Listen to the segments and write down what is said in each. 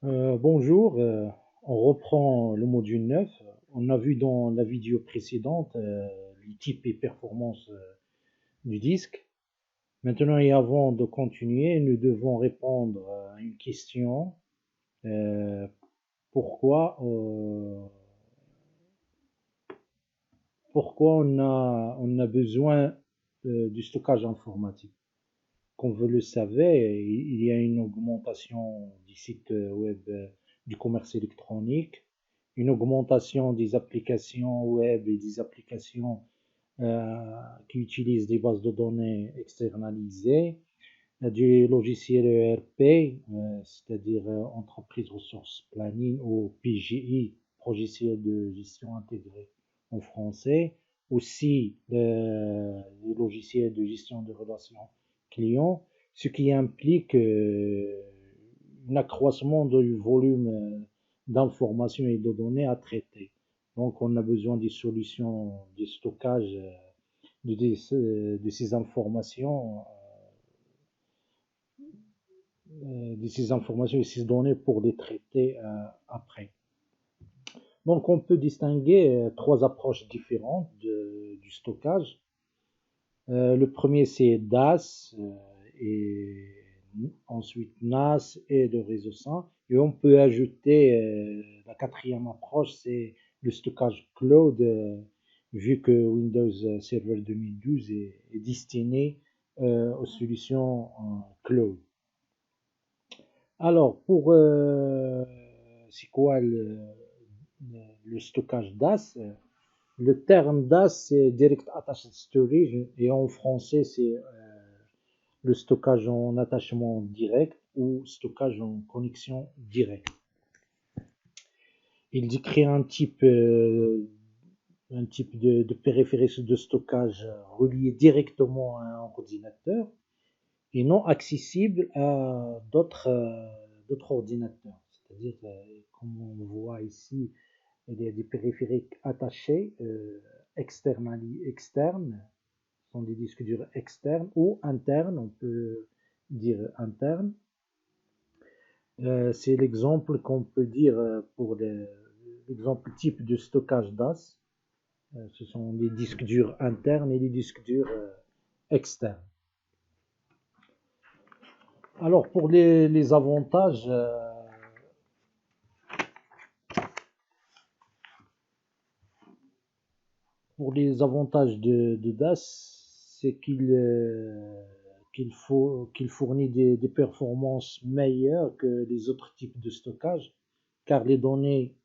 Bonjour, on reprend le module 9. On a vu dans la vidéo précédente les types et performances du disque. Maintenant et avant de continuer, nous devons répondre à une question. Euh, pourquoi, pourquoi on a besoin du stockage informatique? Comme vous le savez, il y a une augmentation des sites web du commerce électronique, une augmentation des applications web et des applications euh, qui utilisent des bases de données externalisées, du logiciel ERP, c'est-à-dire Entreprise Resource Planning ou PGI, logiciel de gestion intégrée en français, aussi les logiciels de gestion de relations clients, ce qui implique un accroissement du volume d'informations et de données à traiter. Donc, on a besoin des solutions de stockage de ces informations et ces données pour les traiter après. Donc on peut distinguer trois approches différentes du stockage. Le premier c'est DAS et ensuite NAS et le réseau sain. Et on peut ajouter la quatrième approche, c'est le stockage cloud, vu que Windows Server 2012 est destiné aux solutions cloud. Alors, c'est quoi le stockage DAS? Le terme DAS, c'est Direct Attached Storage, et en français, c'est le stockage en attachement direct ou stockage en connexion directe. Il décrit un type de périphérique de stockage relié directement à un ordinateur et non accessible à d'autres ordinateurs. C'est-à-dire, comme on voit ici, il y a des périphériques attachés, externes, sont des disques durs externes ou internes, on peut dire internes. C'est l'exemple qu'on peut dire pour l'exemple type de stockage DAS. Ce sont les disques durs internes et les disques durs externes. Alors pour les avantages, de DAS, c'est qu'il fournit des performances meilleures que les autres types de stockage, car les données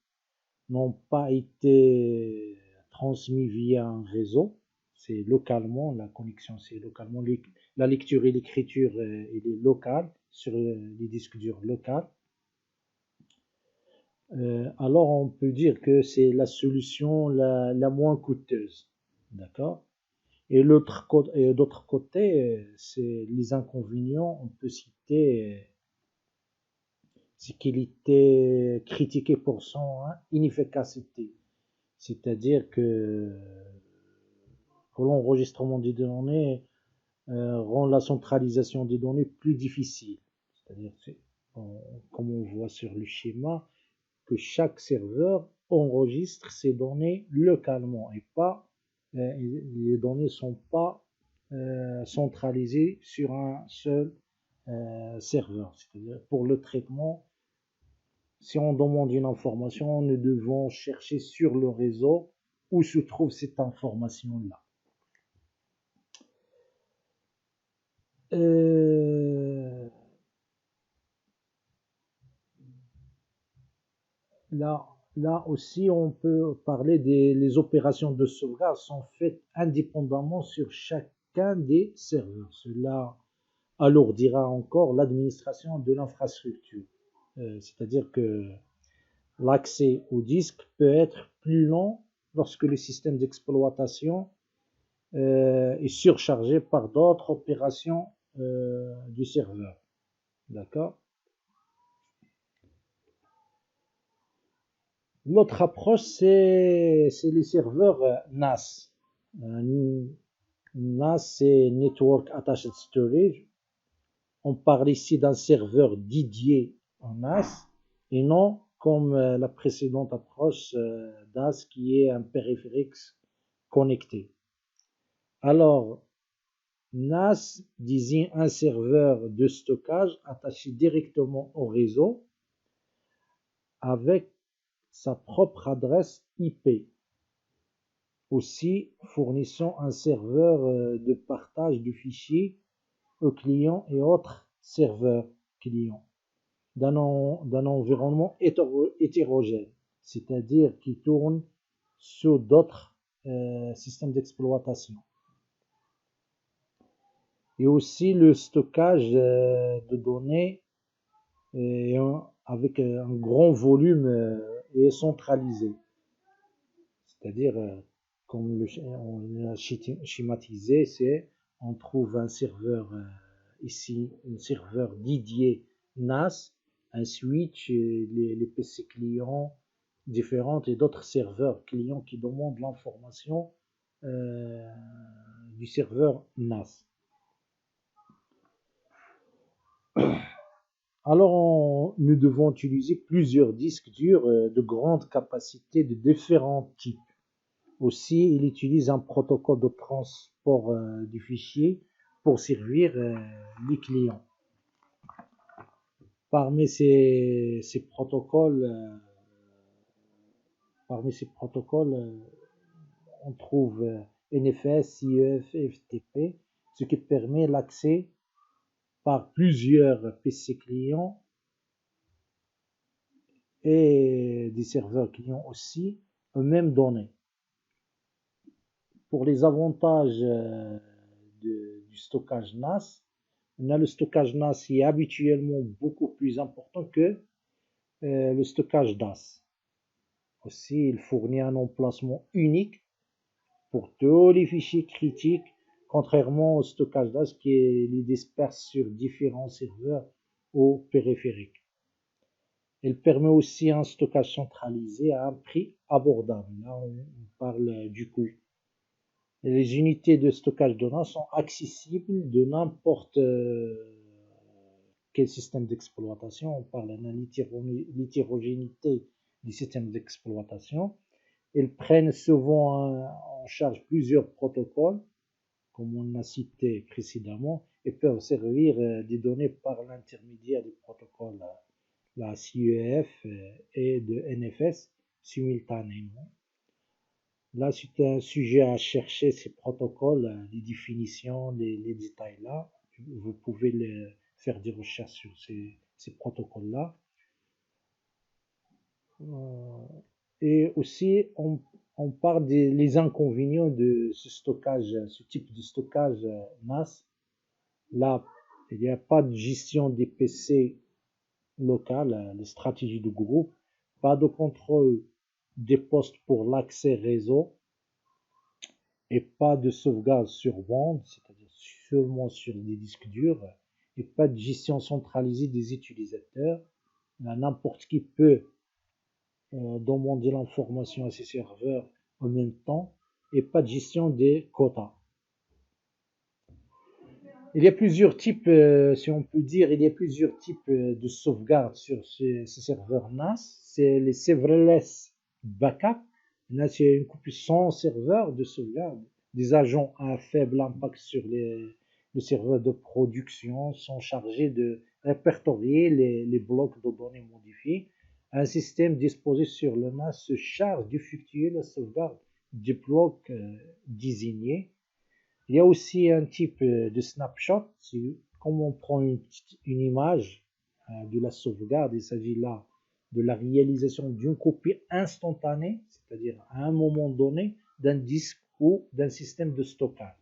n'ont pas été transmises via un réseau. C'est localement, la connexion, c'est localement. La lecture et l'écriture, elle est locale sur les disques durs locaux. Alors on peut dire que c'est la solution la moins coûteuse. D'accord? Et d'autre côté, c'est les inconvénients, on peut citer, c'est qu'il était critiqué pour son inefficacité. C'est-à-dire que l'enregistrement des données rend la centralisation des données plus difficile. C'est-à-dire, comme on voit sur le schéma, que chaque serveur enregistre ses données localement et pas les données ne sont pas centralisées sur un seul serveur. C'est-à-dire pour le traitement, si on demande une information, nous devons chercher sur le réseau où se trouve cette information-là. Euh, là, là aussi, on peut parler des les opérations de sauvegarde sont faites indépendamment sur chacun des serveurs. Cela alourdira encore l'administration de l'infrastructure. C'est-à-dire que l'accès au disque peut être plus lent lorsque le système d'exploitation est surchargé par d'autres opérations du serveur. D'accord? L'autre approche, c'est les serveurs NAS. NAS, c'est Network Attached Storage. On parle ici d'un serveur dédié en NAS et non comme la précédente approche DAS qui est un périphérique connecté. Alors, NAS désigne un serveur de stockage attaché directement au réseau avec sa propre adresse IP, aussi fournissant un serveur de partage de fichiers aux clients et autres serveurs clients d'un environnement hétérogène, c'est-à-dire qui tourne sur d'autres systèmes d'exploitation. Et aussi le stockage de données avec un grand volume et centralisé. C'est-à-dire, comme on a schématisé, on trouve un serveur ici, un serveur dédié NAS, un switch, les PC clients différents et d'autres serveurs clients qui demandent l'information du serveur NAS. Alors, nous devons utiliser plusieurs disques durs de grande capacité de différents types. Aussi, il utilise un protocole de transport du fichier pour servir les clients. Parmi ces protocoles, on trouve NFS, CEF, FTP, ce qui permet l'accès par plusieurs PC clients et des serveurs clients aussi aux mêmes données. Pour les avantages du stockage NAS, on a le stockage NAS qui est habituellement beaucoup plus important que le stockage DAS. Aussi, il fournit un emplacement unique pour tous les fichiers critiques, contrairement au stockage DAS qui les disperse sur différents serveurs ou périphériques. Il permet aussi un stockage centralisé à un prix abordable. Là, on parle du coût. Les unités de stockage de NAS sont accessibles de n'importe quel système d'exploitation. On parle de l'hétérogénéité du système d'exploitation. Ils prennent souvent en charge plusieurs protocoles, comme on a cité précédemment, et peuvent servir des données par l'intermédiaire des protocoles la CEF et de NFS simultanément. Là, c'est un sujet à chercher ces protocoles, les définitions, les détails là. Vous pouvez faire des recherches sur ces protocoles-là. Et aussi, on parle des inconvénients de ce stockage, ce type de stockage NAS. Là, il n'y a pas de gestion des PC locales, les stratégies de groupe, pas de contrôle des postes pour l'accès réseau et pas de sauvegarde sur bande, c'est-à-dire seulement sur des disques durs, et pas de gestion centralisée des utilisateurs. N'importe qui peut demander l'information à ces serveurs en même temps et pas de gestion des quotas. Il y a plusieurs types, si on peut dire, il y a plusieurs types de sauvegarde sur ces serveurs NAS. C'est les serverless backup. Là, c'est une couple sans serveur de sauvegarde. Des agents à faible impact sur le serveur de production sont chargés de répertorier les blocs de données modifiés. Un système disposé sur le NAS se charge d'effectuer la sauvegarde des blocs désignés. Il y a aussi un type de snapshot, c'est comme on prend une image de la sauvegarde. Il s'agit là de la réalisation d'une copie instantanée, c'est-à-dire à un moment donné, d'un disque ou d'un système de stockage.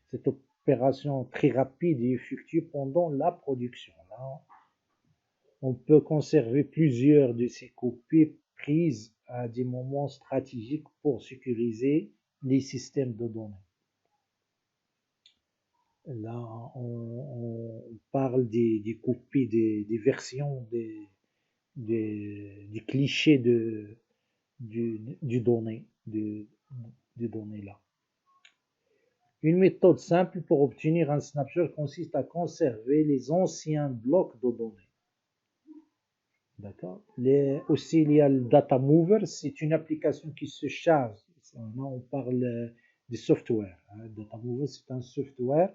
Cette opération très rapide est effectuée pendant la production. Là, on peut conserver plusieurs de ces copies prises à des moments stratégiques pour sécuriser les systèmes de données. Là, on parle des copies, des versions, des clichés du données, des données là. Une méthode simple pour obtenir un snapshot consiste à conserver les anciens blocs de données. D'accord. Aussi, il y a le Data Mover, c'est une application qui se charge. Là, on parle des software. Data Mover, c'est un software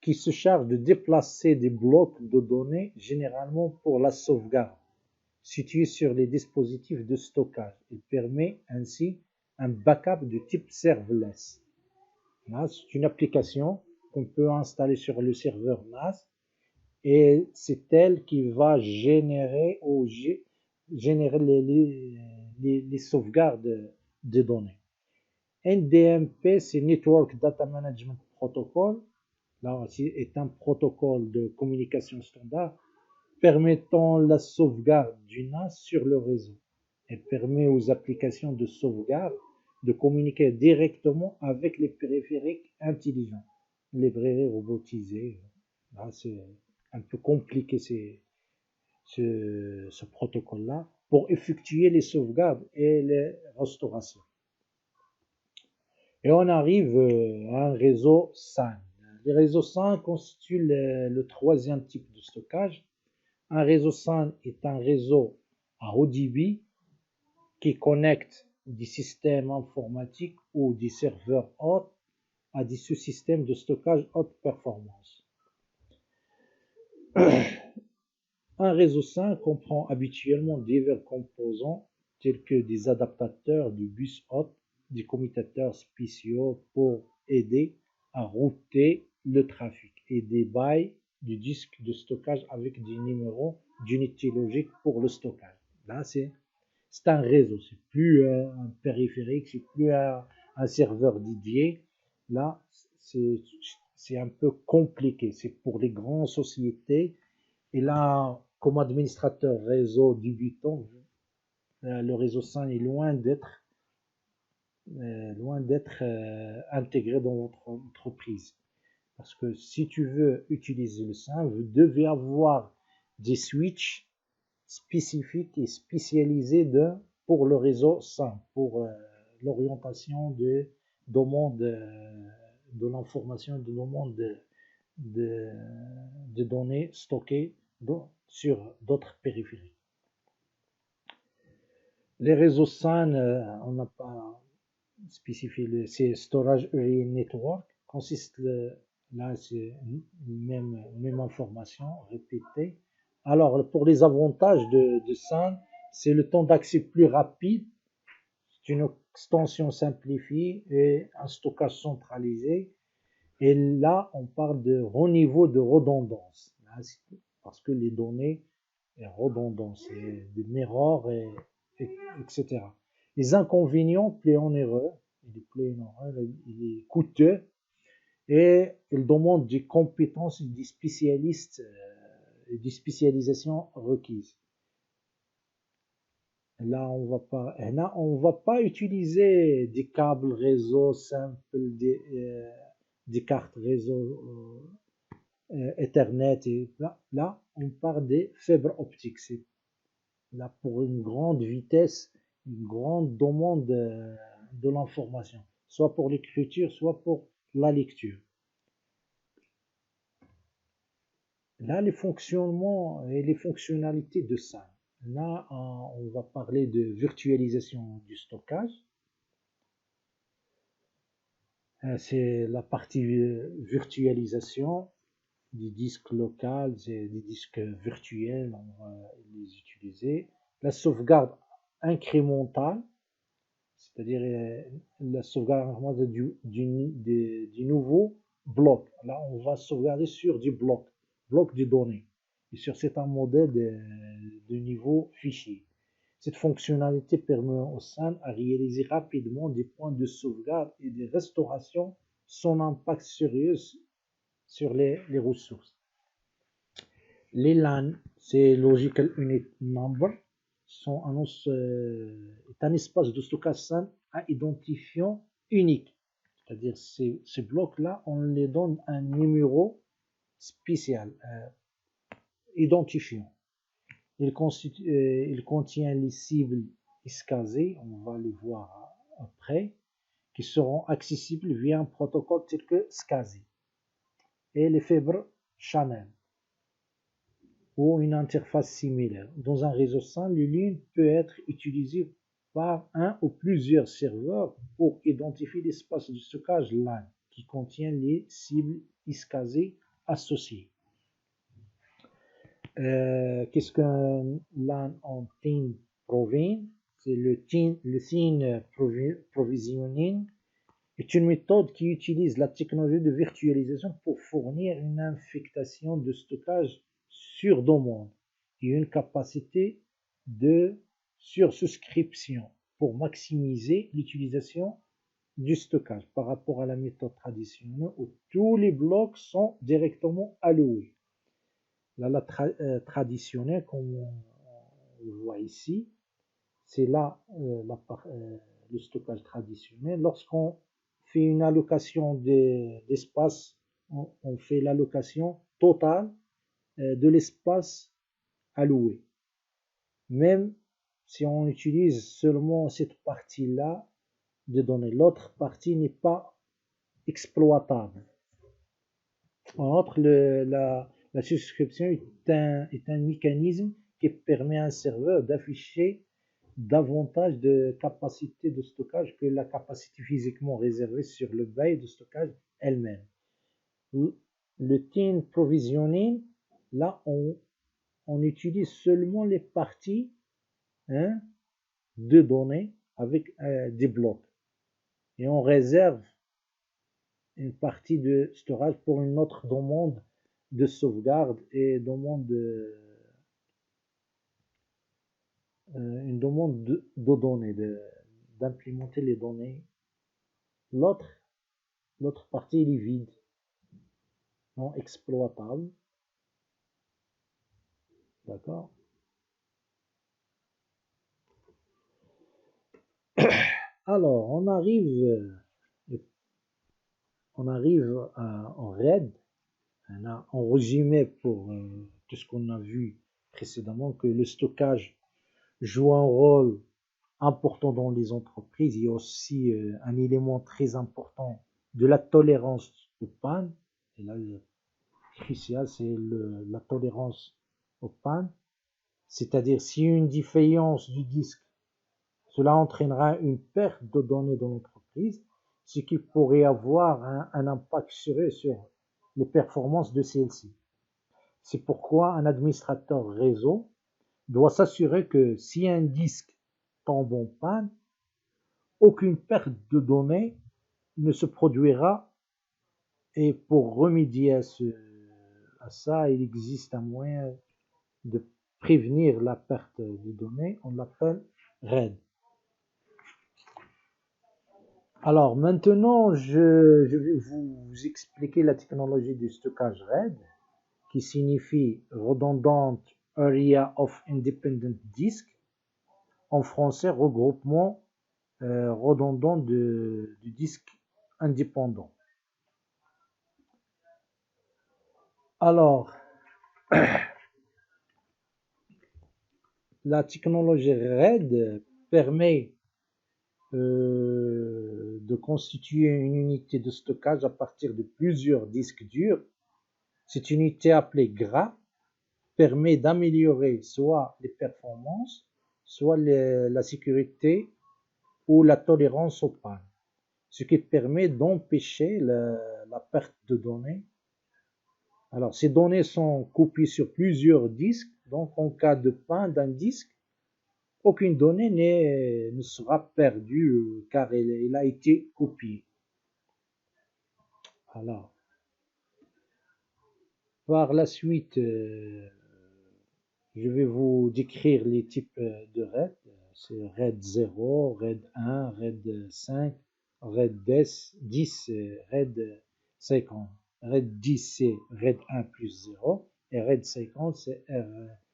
qui se charge de déplacer des blocs de données, généralement pour la sauvegarde, situés sur les dispositifs de stockage. Il permet ainsi un backup de type serverless. Là, c'est une application qu'on peut installer sur le serveur NAS et c'est elle qui va générer les sauvegardes des données. NDMP, c'est Network Data Management Protocol. Là aussi, est un protocole de communication standard permettant la sauvegarde du NAS sur le réseau. Elle permet aux applications de sauvegarde de communiquer directement avec les périphériques intelligents, les librairies robotisées. Là, c'est un peu compliqué ce protocole-là pour effectuer les sauvegardes et les restaurations. Et on arrive à un réseau SAN. Les réseaux SAN constituent le troisième type de stockage. Un réseau SAN est un réseau à haut débit qui connecte des systèmes informatiques ou des serveurs hautes à des sous-systèmes de stockage haute performance. Un réseau SAN comprend habituellement divers composants tels que des adaptateurs de bus haute, des commutateurs spéciaux pour aider à router le trafic et des bails du disque de stockage avec des numéros d'unité logique pour le stockage. Là, c'est un réseau, c'est plus un périphérique, c'est plus un serveur dédié. Là, c'est un peu compliqué. C'est pour les grandes sociétés. Et là, comme administrateur réseau débutant, le réseau SAN est loin d'être intégré dans votre entreprise. Parce que si tu veux utiliser le SAN, vous devez avoir des switches spécifiques et spécialisés pour le réseau SAN, pour l'orientation de demande de l'information, de demande de données stockées sur d'autres périphériques. Les réseaux SAN, on n'a pas spécifié, c'est Storage Area Network, consiste là, c'est même information répétée. Alors, pour les avantages de SAN, c'est le temps d'accès plus rapide, c'est une extension simplifiée et un stockage centralisé. Et là, on parle de haut niveau de redondance, parce que les données sont redondantes, c'est des mirrors, etc. Les inconvénients, il est coûteux et il demande des compétences et des spécialistes et des spécialisations requises. Là, on va pas utiliser des câbles réseau simples, des cartes réseau Ethernet. Et là, on parle des fibres optiques. C'est là pour une grande vitesse, une grande demande de l'information, soit pour l'écriture, soit pour la lecture. Là, les fonctionnements et les fonctionnalités de SAN. Là, on va parler de virtualisation du stockage. C'est la partie virtualisation des disques locaux et des disques virtuels, on va les utiliser. La sauvegarde incrémentale, c'est-à-dire la sauvegarde du nouveau bloc. Là, on va sauvegarder sur du bloc de données, et sur certains modèles de niveau fichier. Cette fonctionnalité permet au SAN à réaliser rapidement des points de sauvegarde et des restaurations sans impact sérieux sur les ressources. Les LAN, c'est Logical Unit Number, est un espace de stockage SAN à identifiant unique. C'est-à-dire ces blocs-là, on les donne un numéro spécial, identifiant. Il contient les cibles SCSI, on va les voir après, qui seront accessibles via un protocole tel que SCSI. Et les fibres Channel, ou une interface similaire. Dans un réseau SAN, le LIN peut être utilisé par un ou plusieurs serveurs pour identifier l'espace de stockage LAN qui contient les cibles ISCSI associées. Qu'est-ce qu'un LAN en thin provision? C'est le thin provisioning est une méthode qui utilise la technologie de virtualisation pour fournir une infectation de stockage sur demande et une capacité de sursouscription pour maximiser l'utilisation du stockage par rapport à la méthode traditionnelle où tous les blocs sont directement alloués. Là, la traditionnelle, comme on le voit ici, c'est là le stockage traditionnel. Lorsqu'on fait une allocation d'espace, on fait l'allocation totale de l'espace alloué. Même si on utilise seulement cette partie-là de données, l'autre partie n'est pas exploitable. En outre, la souscription est un mécanisme qui permet à un serveur d'afficher davantage de capacité de stockage que la capacité physiquement réservée sur le bail de stockage elle-même. Le thin provisioning, là, on utilise seulement les parties de données avec des blocs. Et on réserve une partie de storage pour une autre demande de sauvegarde et une demande de données, d'implémenter les données. L'autre partie, elle est vide, non exploitable. D'accord? Alors, on arrive en RAID. En résumé pour tout ce qu'on a vu précédemment, que le stockage joue un rôle important dans les entreprises. Il y a aussi un élément très important de la tolérance aux pannes. Et là, le crucial, c'est la tolérance aux pannes. C'est-à-dire, si une défaillance du disque, cela entraînera une perte de données dans l'entreprise, ce qui pourrait avoir un impact sérieux sur les performances de celle-ci. C'est pourquoi un administrateur réseau doit s'assurer que si un disque tombe en panne, aucune perte de données ne se produira. Et pour remédier à ça, il existe un moyen de prévenir la perte de données. On l'appelle RAID. Alors maintenant, je vais vous expliquer la technologie du stockage RAID, qui signifie Redundant Area of Independent Disk, en français regroupement redondant de disques indépendants. Alors, la technologie RAID permet de constituer une unité de stockage à partir de plusieurs disques durs. Cette unité appelée GRA permet d'améliorer soit les performances, soit la sécurité ou la tolérance aux pannes, ce qui permet d'empêcher la perte de données. Alors, ces données sont copiées sur plusieurs disques, donc en cas de panne d'un disque, aucune donnée ne sera perdue car elle a été copiée. Alors, par la suite, je vais vous décrire les types de RAID. C'est RAID 0, RAID 1, RAID 5, RAID 10, RAID 50. RAID 10, c'est RAID 1 plus 0. Et RAID 50,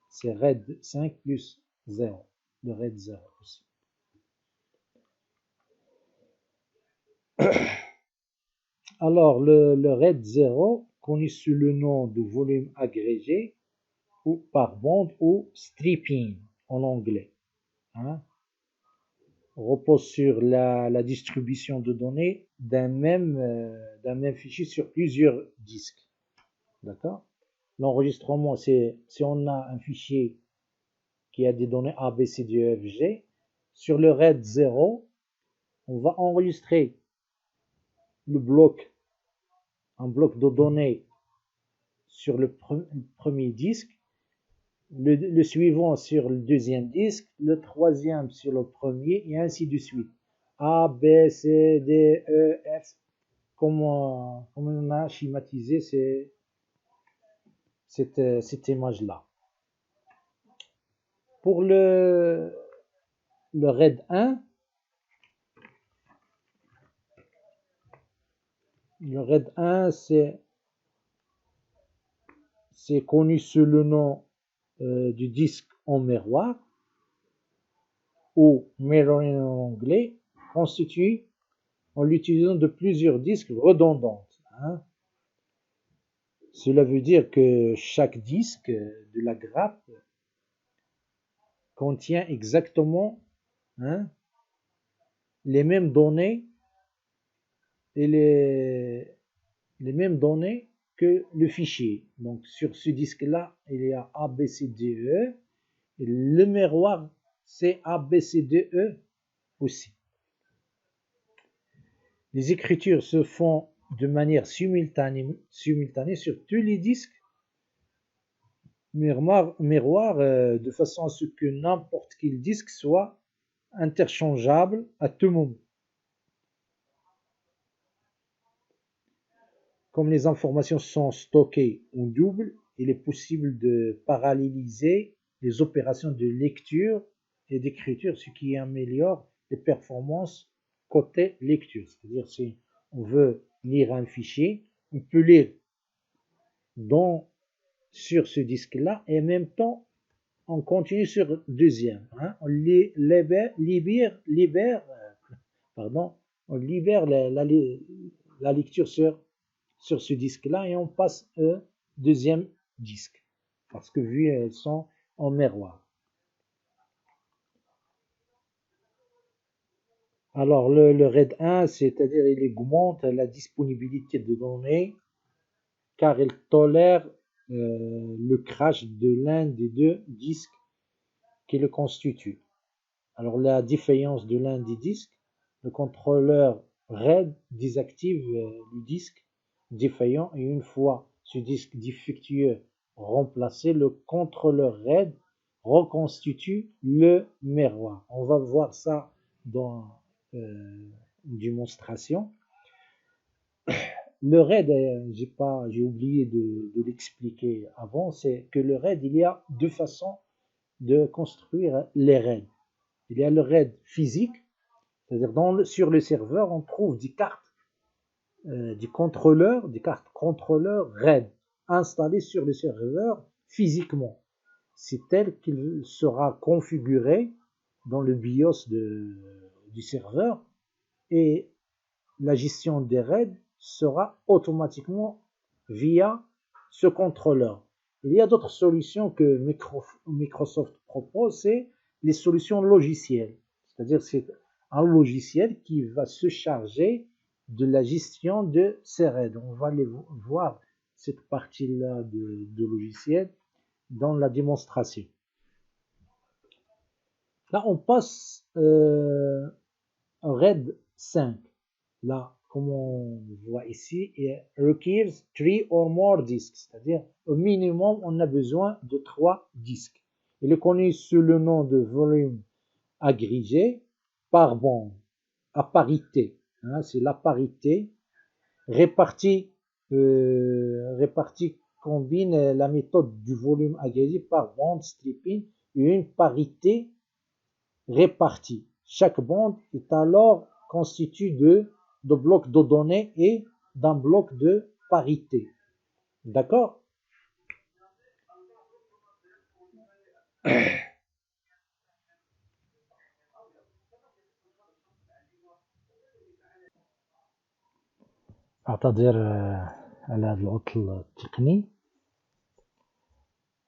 c'est RAID 5 plus 0. Le RAID 0 aussi. Alors, le RAID 0, connu sous le nom de volume agrégé, ou par bande, ou stripping en anglais, repose sur la distribution de données d'un même fichier sur plusieurs disques. D'accord? L'enregistrement, c'est si on a un fichier qui a des données A, B, C, D, E, F, G, sur le RAID 0, on va enregistrer le bloc, un bloc de données sur le premier disque, le suivant sur le deuxième disque, le troisième sur le premier, et ainsi de suite. A, B, C, D, E, F, comme on a schématisé cette image-là. Pour le RAID 1, le RAID 1, c'est connu sous le nom du disque en miroir, ou mirroring en anglais, constitué en l'utilisation de plusieurs disques redondants. Hein. Cela veut dire que chaque disque de la grappe contient exactement les mêmes données et les mêmes données que le fichier. Donc sur ce disque-là, il y a A, B, C, D, E. Et le miroir, c'est A, B, C, D, E aussi. Les écritures se font de manière simultanée sur tous les disques miroir, de façon à ce que n'importe quel disque soit interchangeable à tout moment. Comme les informations sont stockées en double, il est possible de paralléliser les opérations de lecture et d'écriture, ce qui améliore les performances côté lecture. C'est-à-dire si on veut lire un fichier, on peut lire sur ce disque-là et en même temps on continue sur le deuxième. On libère la lecture sur ce disque-là et on passe au deuxième disque. Parce que vu elles sont en miroir. Alors le RAID 1, c'est-à-dire il augmente la disponibilité de données car il tolère le crash de l'un des deux disques qui le constituent. Alors la défaillance de l'un des disques, le contrôleur RAID désactive le disque défaillant et une fois ce disque défectueux remplacé, le contrôleur RAID reconstitue le miroir. On va voir ça dans une démonstration. Le RAID, j'ai oublié de l'expliquer avant, c'est que le RAID, il y a deux façons de construire les RAID. Il y a le RAID physique, c'est-à-dire sur le serveur, on trouve des cartes des cartes contrôleurs RAID installées sur le serveur physiquement. C'est tel qu'il sera configuré dans le BIOS du serveur et la gestion des RAID sera automatiquement via ce contrôleur. Il y a d'autres solutions que Microsoft propose, c'est les solutions logicielles. C'est-à-dire c'est un logiciel qui va se charger de la gestion de ces RAID. On va voir cette partie-là de logiciel dans la démonstration. Là, on passe à RAID 5. Là, comme on voit ici, it requires 3 or more disks, c'est-à-dire au minimum, on a besoin de 3 disques. Il est connu sous le nom de volume agrégé par bande, à parité. C'est la parité répartie combine la méthode du volume agrégé par bande stripping et une parité répartie. Chaque bande est alors constituée de blocs de données et d'un bloc de parité. D'accord? أعتذر على هذا العطل التقني.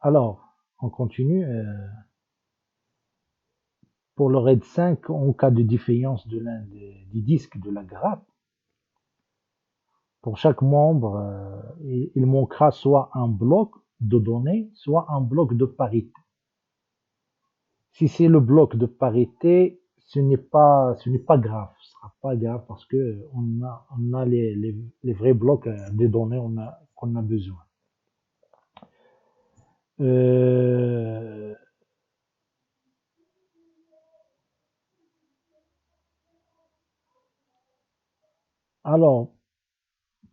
Alors, on continue. Pour le RAID 5, en cas de défaillance de l'un des disques de la grappe, pour chaque membre, il manquera soit un bloc de données, soit un bloc de parité. Si c'est le bloc de parité, ce n'est pas grave. Ce sera pas grave parce que on a les vrais blocs des données qu'on a besoin. Euh, alors,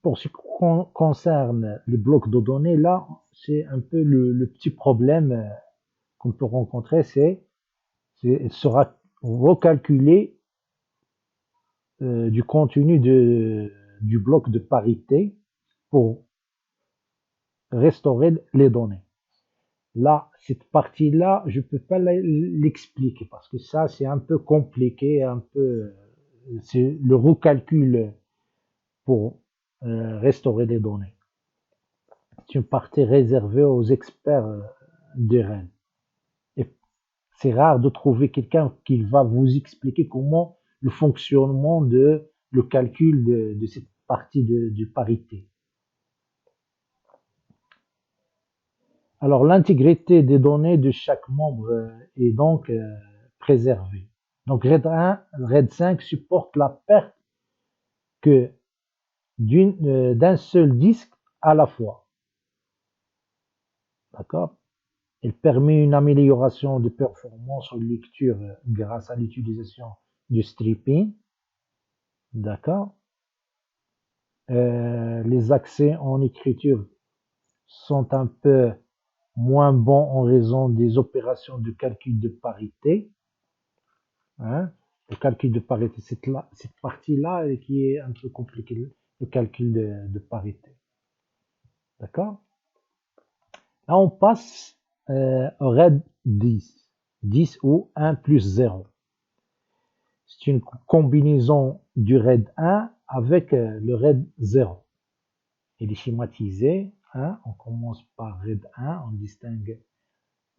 pour ce qui concerne les blocs de données, là, c'est un peu le petit problème qu'on peut rencontrer, il sera recalculé du contenu du bloc de parité pour restaurer les données. Là, cette partie-là, je peux pas l'expliquer parce que ça, c'est un peu compliqué, c'est le recalcul pour restaurer les données. C'est une partie réservée aux experts de REN. Et c'est rare de trouver quelqu'un qui va vous expliquer comment le fonctionnement le calcul de cette partie de parité. Alors, l'intégrité des données de chaque membre est donc préservée. Donc, RAID 5 supporte la perte que d'un seul disque à la fois. D'accord? Elle permet une amélioration de performance en lecture grâce à l'utilisation du stripping. D'accord? Les accès en écriture sont un peu moins bons en raison des opérations de calcul de parité. Hein? Le calcul de parité, cette partie-là qui est un peu compliquée, le calcul de parité. D'accord? Là, on passe au RAID 10. 10 ou 1 plus 0. C'est une combinaison du RAID 1 avec le RAID 0. Il est schématisé. Hein? On commence par RAID 1, on distingue,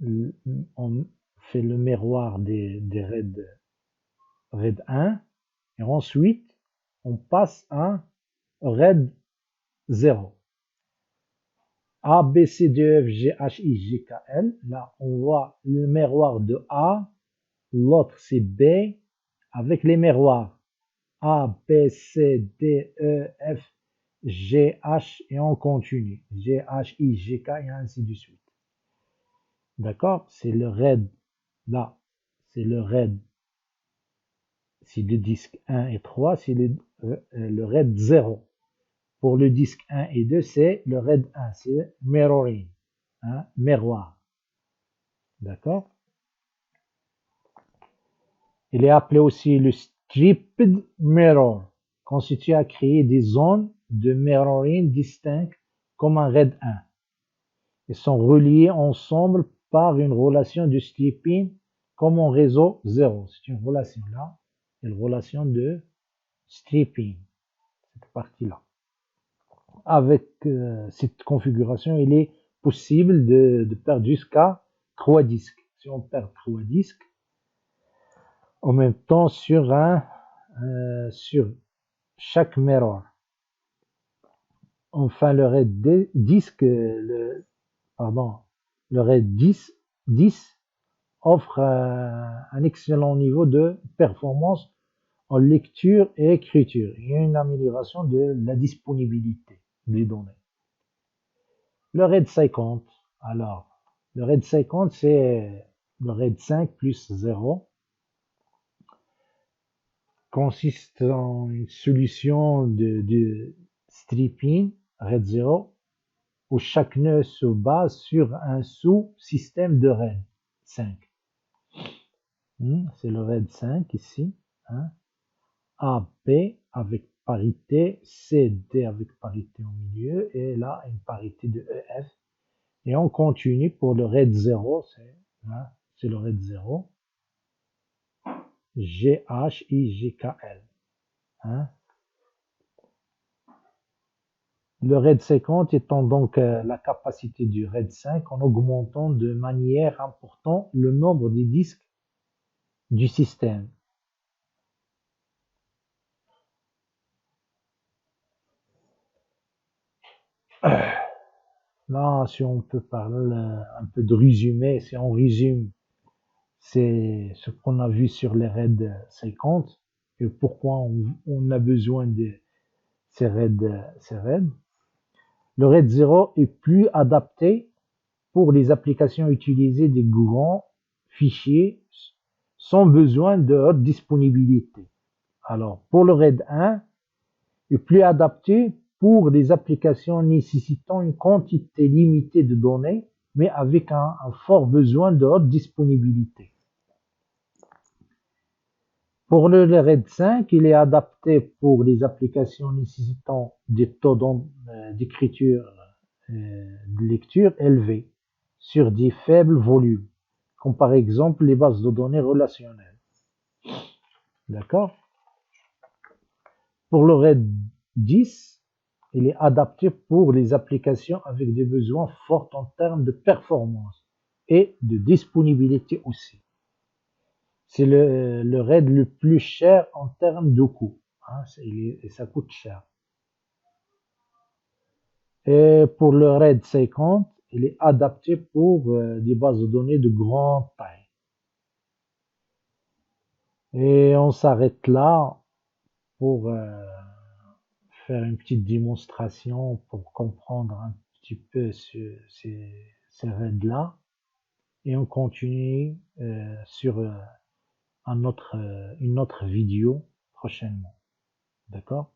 on fait le miroir des RAID 1, et ensuite on passe à RAID 0. A, B, C, D, E, F, G, H, I, J, K, L. Là, on voit le miroir de A, l'autre c'est B, avec les miroirs A, B, C, D, E, F, G, H, et on continue. G, H, I, G, K, et ainsi de suite. D'accord? C'est le RAID. Là, c'est le RAID. C'est le disque 1 et 3, c'est le RAID 0. Pour le disque 1 et 2, c'est le RAID 1, c'est mirroring, hein, miroir. D'accord? Il est appelé aussi le stripped mirror, constitué à créer des zones de mirroring distinctes comme un RAID 1. Ils sont reliés ensemble par une relation de stripping comme en réseau 0. C'est une relation là, une relation de stripping, cette partie-là. Avec cette configuration, il est possible de perdre jusqu'à 3 disques. Si on perd 3 disques, en même temps sur chaque mirror. Enfin, le RAID disque, le RAID 10 offre un excellent niveau de performance en lecture et écriture et une amélioration de la disponibilité des données. Le RAID 50, alors, le RAID 50, c'est le RAID 5 plus 0, consiste en une solution de stripping RAID 0 où chaque nœud se base sur un sous-système de RAID 5. C'est le RAID 5 ici. Hein. A, B avec parité, C, D avec parité au milieu, et là, une parité de E, F. Et on continue pour le RAID 0, c'est le RAID 0. G, H, I, G, K, L. Hein. Le RAID 50 étant donc la capacité du RAID 5 en augmentant de manière importante le nombre de disques du système. Là, si on peut parler un peu de résumé, si on résume, c'est ce qu'on a vu sur les raids 50 et pourquoi on a besoin de ces raids. Le RAID 0 est plus adapté pour les applications utilisées des grands fichiers sans besoin de haute disponibilité. Alors, pour le RAID 1, est plus adapté pour les applications nécessitant une quantité limitée de données, mais avec un fort besoin de haute disponibilité. Pour le RAID 5, il est adapté pour les applications nécessitant des taux d'écriture de lecture élevés sur des faibles volumes, comme par exemple les bases de données relationnelles. D'accord? Pour le RAID 10, il est adapté pour les applications avec des besoins forts en termes de performance et de disponibilité aussi. C'est le RAID le plus cher en termes de coût. Hein, et ça coûte cher. Et pour le RAID 50, il est adapté pour des bases de données de grande taille. Et on s'arrête là pour faire une petite démonstration pour comprendre un petit peu ces raids-là. Et on continue sur une autre vidéo prochainement. D'accord?